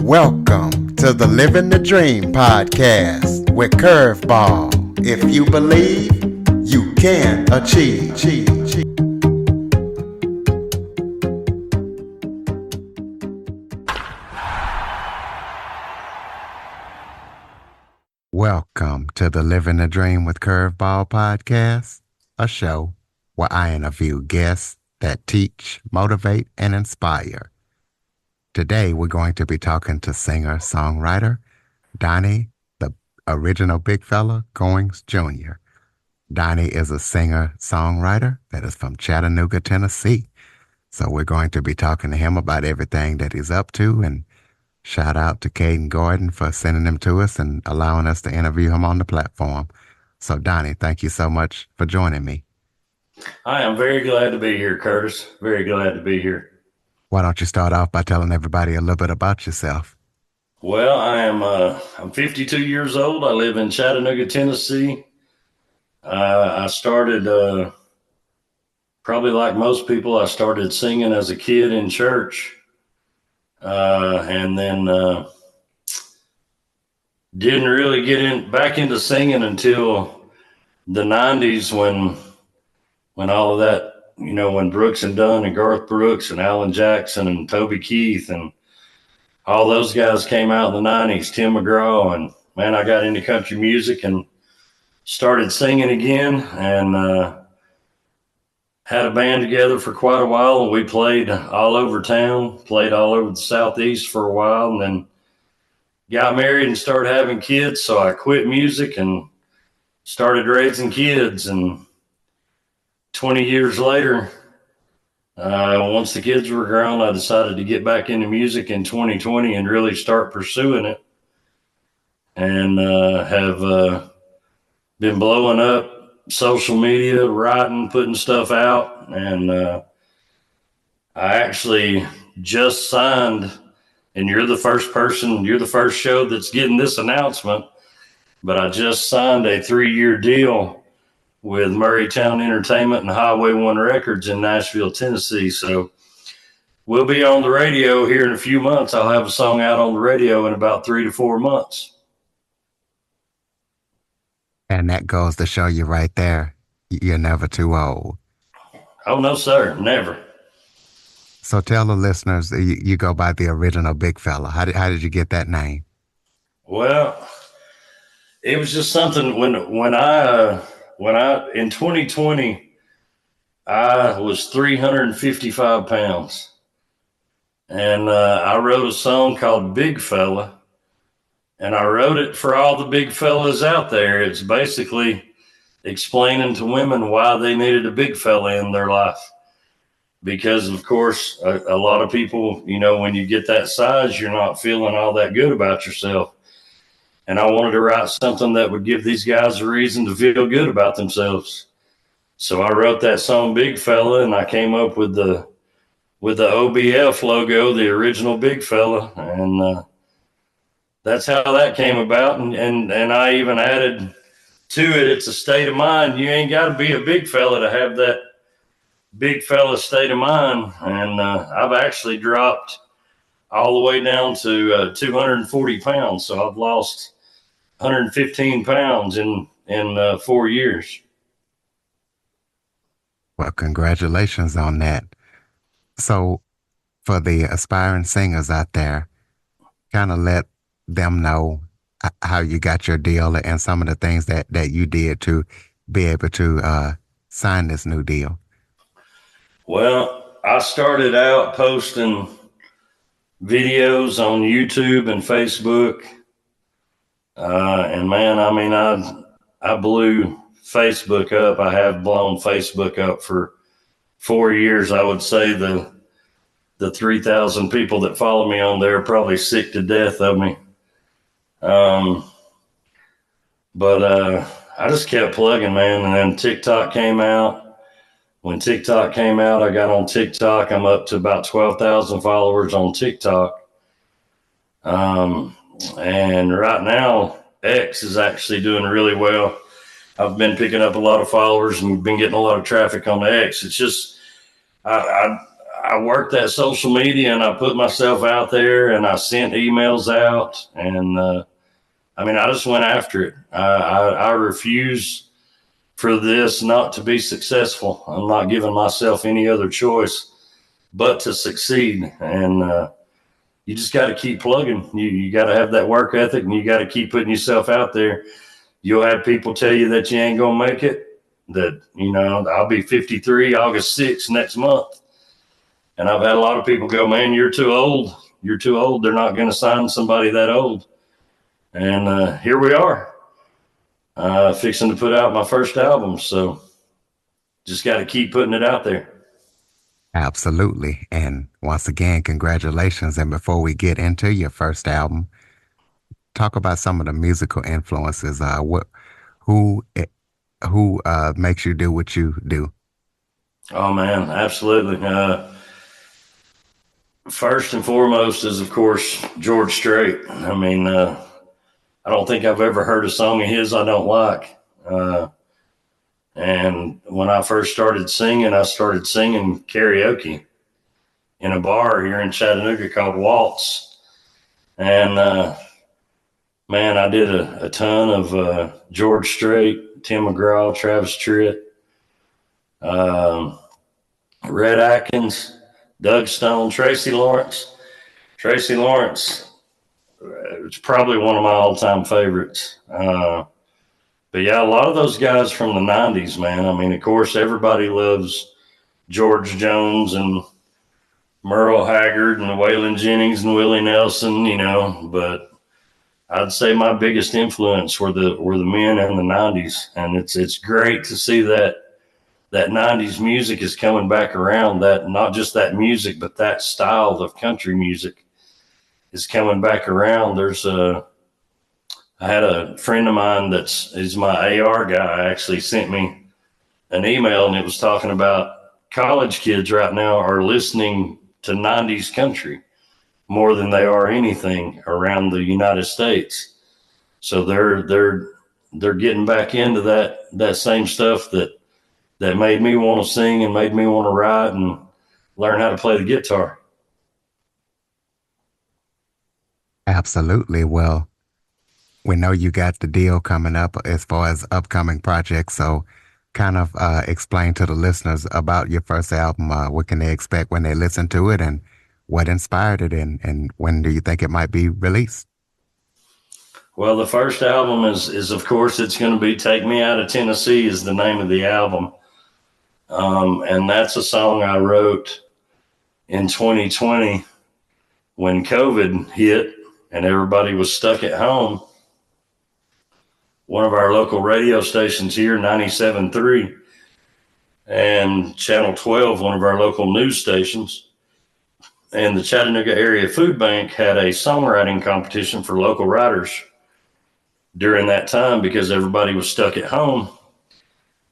Welcome to the Living the Dream podcast with Curveball. If you believe, you can achieve. Welcome to the Living the Dream with Curveball podcast, a show where I interview guests that teach, motivate, and inspire. Today, we're going to be talking to singer-songwriter Donnie, the original big fella, Goins Jr. Donnie is a singer-songwriter that is from Chattanooga, Tennessee. So we're going to be talking to him about everything that he's up to, and shout out to Caden Gordon for sending him to us and allowing us to interview him on the platform. So Donnie, thank you so much for joining me. I am very glad to be here, Curtis. Very glad to be here. Why don't you start off by telling everybody a little bit about yourself? Well, I'm 52 years old. I live in Chattanooga, Tennessee. I started, probably like most people, I started singing as a kid in church. And then didn't really get back into singing until the 90s when all of that, when Brooks and Dunn and Garth Brooks and Alan Jackson and Toby Keith and all those guys came out in the 90s, Tim McGraw, and man, I got into country music and started singing again, and had a band together for quite a while, and we played all over town, played all over the Southeast for a while, and then got married and started having kids. So I quit music and started raising kids, and 20 years later, once the kids were grown, I decided to get back into music in 2020 and really start pursuing it, and have been blowing up social media, writing, putting stuff out. And I actually just signed, and you're the first show that's getting this announcement, but I just signed a 3-year deal with Murraytown Entertainment and Highway 1 Records in Nashville, Tennessee. So we'll be on the radio here in a few months. I'll have a song out on the radio in about 3 to 4 months. And that goes to show you right there, you're never too old. Oh, no, sir. Never. So tell the listeners, you go by the original big fella. How did you get that name? Well, it was just something when I in 2020, I was 355 pounds, and I wrote a song called Big Fella, and I wrote it for all the big fellas out there. It's basically explaining to women why they needed a big fella in their life, because of course a lot of people, when you get that size, you're not feeling all that good about yourself. And I wanted to write something that would give these guys a reason to feel good about themselves. So I wrote that song Big Fella, and I came up with the OBF logo, the original Big Fella. And that's how that came about. And I even added to it, it's a state of mind. You ain't got to be a big fella to have that big fella state of mind. And I've actually dropped all the way down to 240 pounds. So I've lost 115 pounds in 4 years. Well, congratulations on that. So for the aspiring singers out there, kind of let them know how you got your deal and some of the things that you did to be able to sign this new deal. Well, I started out posting videos on YouTube and Facebook. And man, I blew Facebook up. I have blown Facebook up for 4 years. I would say the 3,000 people that follow me on there are probably sick to death of me. But I just kept plugging, man. And then TikTok came out. When TikTok came out, I got on TikTok. I'm up to about 12,000 followers on TikTok. And right now, X is actually doing really well. I've been picking up a lot of followers and been getting a lot of traffic on the X. It's just, I I worked that social media and I put myself out there and I sent emails out and I just went after it. I refuse for this not to be successful. I'm not giving myself any other choice but to succeed. And you just got to keep plugging. You got to have that work ethic and you got to keep putting yourself out there. You'll have people tell you that you ain't going to make it. That, I'll be 53 August 6th next month. And I've had a lot of people go, man, you're too old. You're too old. They're not going to sign somebody that old. And here we are, fixing to put out my first album. So just got to keep putting it out there. Absolutely. And once again, congratulations. And before we get into your first album, talk about some of the musical influences. Who makes you do what you do? Oh man, absolutely. First and foremost is, of course, George Strait. I don't think I've ever heard a song of his I don't like. And when I first started singing, I started singing karaoke in a bar here in Chattanooga called Waltz. And man, I did a ton of George Strait, Tim McGraw, Travis Tritt, Red Atkins, Doug Stone, Tracy Lawrence. Tracy Lawrence, it's probably one of my all-time favorites. But yeah, a lot of those guys from the 90s, man. Of course, everybody loves George Jones and Merle Haggard and Waylon Jennings and Willie Nelson, but I'd say my biggest influence were the men in the 90s. And it's great to see that 90s music is coming back around, that not just that music, but that style of country music is coming back around. I had a friend of mine is my AR guy, actually sent me an email, and it was talking about college kids right now are listening to 90s country more than they are anything around the United States. So they're getting back into that same stuff that made me want to sing and made me want to write and learn how to play the guitar. Absolutely. Well, we know you got the deal coming up as far as upcoming projects. So kind of explain to the listeners about your first album. What can they expect when they listen to it and what inspired it and when do you think it might be released? Well, the first album is of course, it's going to be Take Me Out of Tennessee is the name of the album. And that's a song I wrote in 2020 when COVID hit and everybody was stuck at home. One of our local radio stations here, 97.3, and Channel 12, one of our local news stations, and the Chattanooga Area Food Bank had a songwriting competition for local writers during that time because everybody was stuck at home.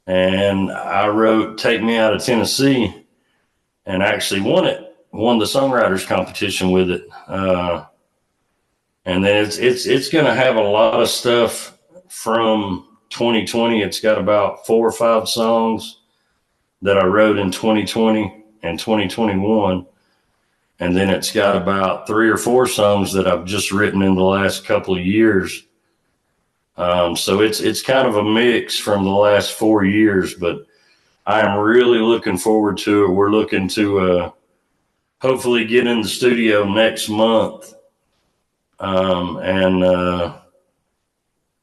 And I wrote Take Me Out of Tennessee and actually won the songwriters competition with it. And then it's going to have a lot of stuff from 2020. It's got about 4 or 5 songs that I wrote in 2020 and 2021. And then it's got about 3 or 4 songs that I've just written in the last couple of years. So it's kind of a mix from the last 4 years, but I am really looking forward to it. We're looking to hopefully get in the studio next month, and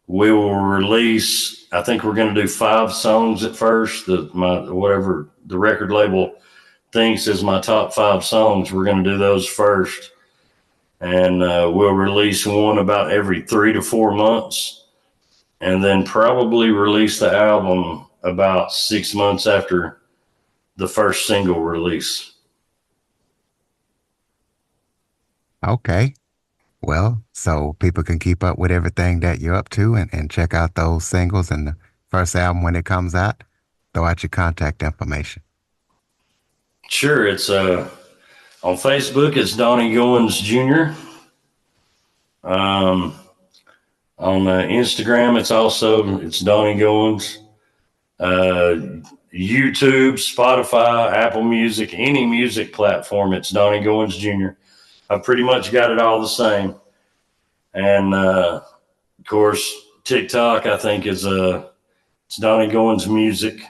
we will release. I think we're going to do 5 songs at first. Whatever the record label thinks is my top 5 songs, we're going to do those first, and we'll release one about every 3 to 4 months. And then probably release the album about 6 months after the first single release. Okay. Well, so people can keep up with everything that you're up to and check out those singles and the first album when it comes out. Throw out your contact information. Sure. It's on Facebook, it's Donnie Goins Jr. On Instagram, it's Donnie Goins. YouTube, Spotify, Apple Music, any music platform. It's Donnie Goins Jr. I've pretty much got it all the same. And of course, TikTok, I think, is it's Donnie Goins Music.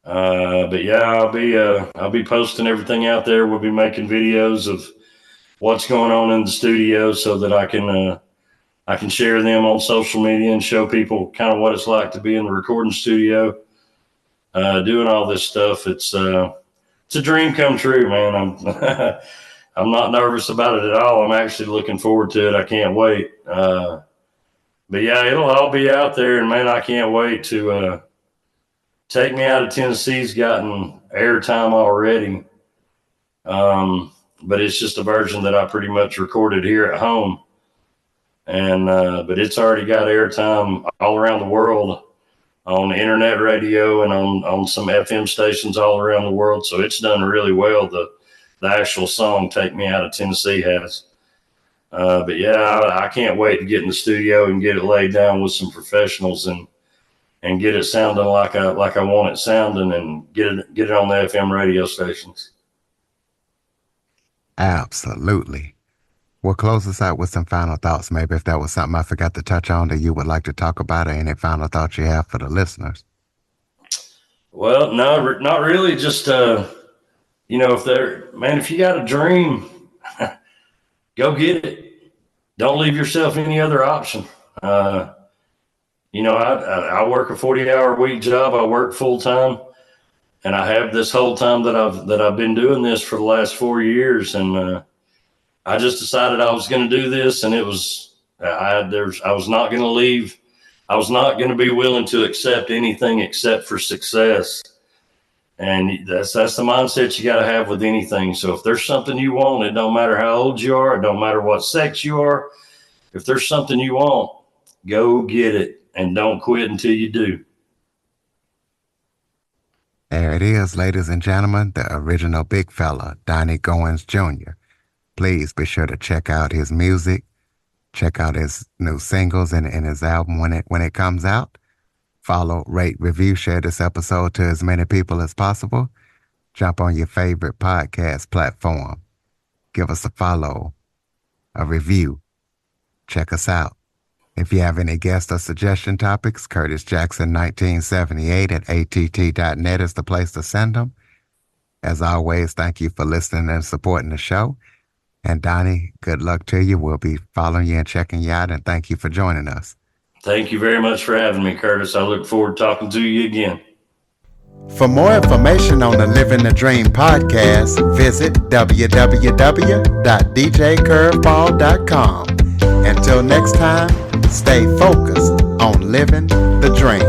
But yeah, I'll be posting everything out there. We'll be making videos of what's going on in the studio so that I can share them on social media and show people kind of what it's like to be in the recording studio, doing all this stuff. It's a dream come true, man. I'm not nervous about it at all. I'm actually looking forward to it. I can't wait. But yeah, it'll all be out there, and man, I can't wait to Take Me Out of Tennessee's gotten airtime already. But it's just a version that I pretty much recorded here at home. And but it's already got airtime all around the world on internet radio and on some FM stations all around the world. So it's done really well. The actual song "Take Me Out of Tennessee" has. But yeah, I can't wait to get in the studio and get it laid down with some professionals and get it sounding like I want it sounding, and get it on the FM radio stations. Absolutely. We'll close us out with some final thoughts. Maybe if that was something I forgot to touch on that you would like to talk about, or any final thoughts you have for the listeners. Well, no, not really. Just, if you got a dream, go get it. Don't leave yourself any other option. I work a 40-hour week job. I work full time, and I have this whole time that I've been doing this for the last 4 years. And, I just decided I was going to do this, and I was not going to leave. I was not going to be willing to accept anything except for success. And that's the mindset you got to have with anything. So if there's something you want, it don't matter how old you are, it don't matter what sex you are. If there's something you want, go get it, and don't quit until you do. There it is, ladies and gentlemen, the original big fella, Donnie Goins Jr. Please be sure to check out his music, check out his new singles and his album when it comes out. Follow, rate, review, share this episode to as many people as possible. Jump on your favorite podcast platform. Give us a follow, a review. Check us out. If you have any guest or suggestion topics, Curtis Jackson 1978 at att.net is the place to send them. As always, thank you for listening and supporting the show. And Donnie, good luck to you. We'll be following you and checking you out, and thank you for joining us. Thank you very much for having me, Curtis. I look forward to talking to you again. For more information on the Living the Dream podcast, visit www.djcurveball.com. Until next time, stay focused on living the dream.